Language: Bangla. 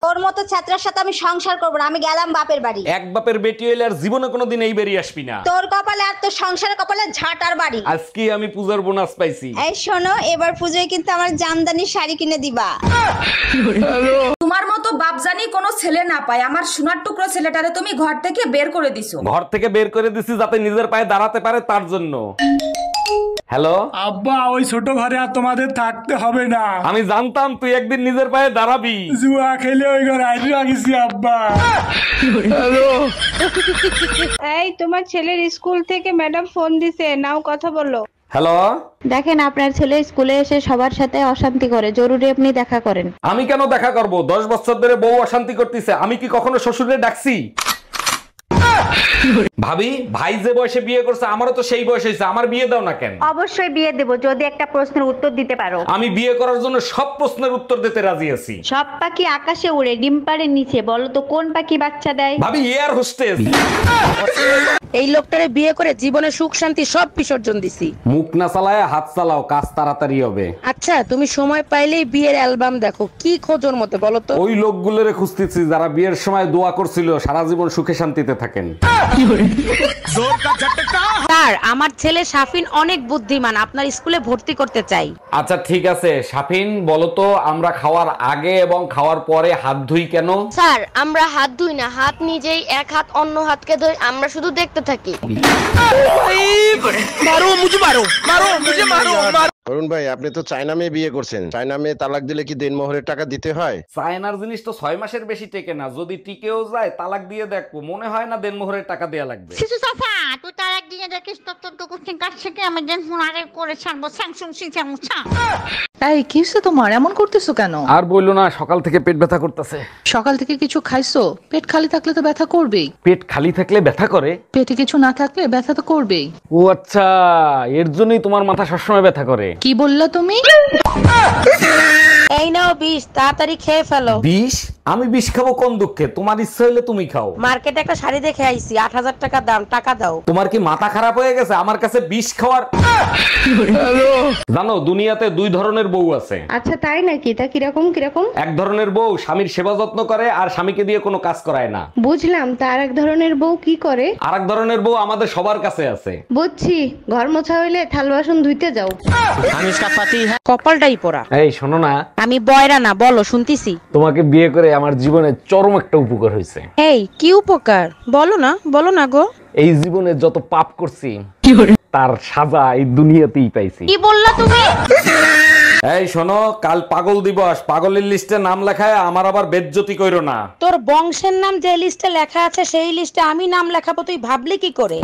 তোর মতো ছাত্রের সাথে আমি সংসার করব না, আমি গেলাম বাপের বাড়ি। এক বাপের বেটি হইলে আর জীবনে কোনোদিন এই বেরিয়ে আসবি না। তোর কপালে আর তোর সংসারের কপালে ঝাঁটার বাড়ি। আজকে আমি পূজার বোনাস পাইছি। এই শোনো, এবার পূজোয় কিন্তু আমার জামদানি শাড়ি কিনে দিবা। তোমার মতো বাপজানি কোনো ছেলে না পায়, আমার সোনার টুকরো ছেলেটারে তুমি ঘর থেকে বের করে দিছো। ঘর থেকে বের করে দিছি যাতে নিজের পায়ে দাঁড়াতে পারে তার জন্য। হ্যালো আব্বা, ওই ছোট ঘরে আর তোমাদের থাকতে হবে না। আমি জানতাম তুই একদিন নিজের পায়ে দাঁড়াবি। জুয়া খেলে ওই ঘরে আইডি রাখিছি আব্বা। এই তোমার ছেলের স্কুল থেকে ম্যাডাম ফোন দিছে, নাও কথা বলো। হ্যালো, দেখেন আপনার ছেলে স্কুলে এসে সবার সাথে অশান্তি করে, জরুরি আপনি দেখা করেন। আমি কেন দেখা করব? 10 বছর ধরে বউ অশান্তি করতেছে, আমি কি কখনো শ্বশুরে ডাকছি? ভাবি, ভাই যে বয়সে বিয়ে করছে আমারও তো সেই বয়স হয়েছে, আমার বিয়ে দাও না কেন? অবশ্যই বিয়ে দেব যদি একটা প্রশ্নের উত্তর দিতে পারো। আমি বিয়ে করার জন্য সব প্রশ্নের উত্তর দিতে রাজি আছি। সব পাখি আকাশে উড়ে, ডিম পাড়ে নিচে, বলো তো কোন পাখি বাচ্চা দেয়? ভাবি, এয়ার হোস্টেস। এই লোকটারে বিয়ে করে জীবনে সুখ শান্তি সব বিসর্জন দিছি। মুখ না চালায় হাত চালাও, কাজ তাড়াতাড়ি হবে। আচ্ছা, তুমি সময় পাইলেই বিয়ের অ্যালবাম দেখো, কি খোঁজোর মতো বলো তো? ওই লোকগুলোরে খুঁজতেছি যারা বিয়ের সময় দোয়া করছিল সারা জীবন সুখে শান্তিতে থাকেন। স্যার, আমার ছেলে শাফিন অনেক বুদ্ধিমান, আপনার স্কুলে ভর্তি করতে চাই। আচ্ছা ঠিক আছে, শাফিন বলো তো আমরা খাওয়ার আগে এবং খাওয়ার পরে হাত ধুই কেন? স্যার, আমরা হাত ধুই না, হাত নিজেই এক হাত অন্য হাতকে ধরে আমরা শুধু দেখতে থাকি। অরুণ ভাই, আপনি তো চায়না মেয়ে বিয়ে করছেন। চায়না মেয়ে তালাক দিলে কি দেনমোহরের টাকা দিতে হয়? চায়নার জিনিস তো 6 মাসের বেশি টেকে না, যদি টিকেও যায় তালাক দিয়ে দেখবো, মনে হয় না দেনমোহরের টাকা দেয়া লাগবে। শিশু চাচা, তুই তালাক দিয়ে দেখিস তো তোর কুচিং কাছ থেকে আমি যেন ফোনারে করে ছাড়বো স্যাংসুং সিচামুচা। এই কিসে তোমার এমন করতেছো কেন? আর বললো না, সকাল থেকে পেট ব্যথা করতেছে। সকাল থেকে কিছু খাইছো? পেট খালি থাকলে তো ব্যথা করবেই। পেট খালি থাকলে ব্যথা করে? পেটে কিছু না থাকলে ব্যথা তো করবেই। ও আচ্ছা, এর জন্যই তোমার মাথা সবসময় ব্যথা করে। কি বললা তুমি? এই নাও বিষ, তাড়াতাড়ি খেয়ে ফেলো। বিষ? আমি বিষ খাবো কোন দুঃখে? তোমার ইচ্ছা হইলে তুমি খাও। মার্কেটে একটা শাড়ি দেখে আইছি, 8000 টাকা দাম, টাকা দাও। তোমার কি মাথা খারাপ হয়ে গেছে আমার কাছে বিষ খাওয়ার? জানো, দুনিয়াতে 2 ধরনের বউ আছে। আচ্ছা তাই নাকি? তা কিরকম কিরকম? এক ধরনের বউ স্বামীর সেবা যত্ন করে আর স্বামীকে দিয়ে কোনো কাজ করায় না। বুঝলাম, তার এক ধরনের বউ কি করে? আর এক ধরনের বউ আমাদের সবার কাছে আছে। বুঝছি, ঘর মোছা হইলে থাল বাসন ধুইতে যাও। কপালটাই পোড়া। এই শোনো না, আমি বয়রা না, বলো শুনতিছি। তোমাকে বিয়ে করে আমার জীবনে চরম একটা উপকার হয়েছে। এই কি উপকার? বলো না গো। এই জীবনে যত পাপ করছি তার সাজা এই দুনিয়াতেই পাইছি। কি বললা তুমি? এই শোনো, কাল পাগল দিবস, পাগলের লিস্টে নাম লেখায় আমার আবার বেজ্জতি কইরো না। তোর বংশের নাম যে লিস্টে লেখা আছে সেই লিস্টে আমি নাম লেখাবো, তুই ভাবলি কি করে?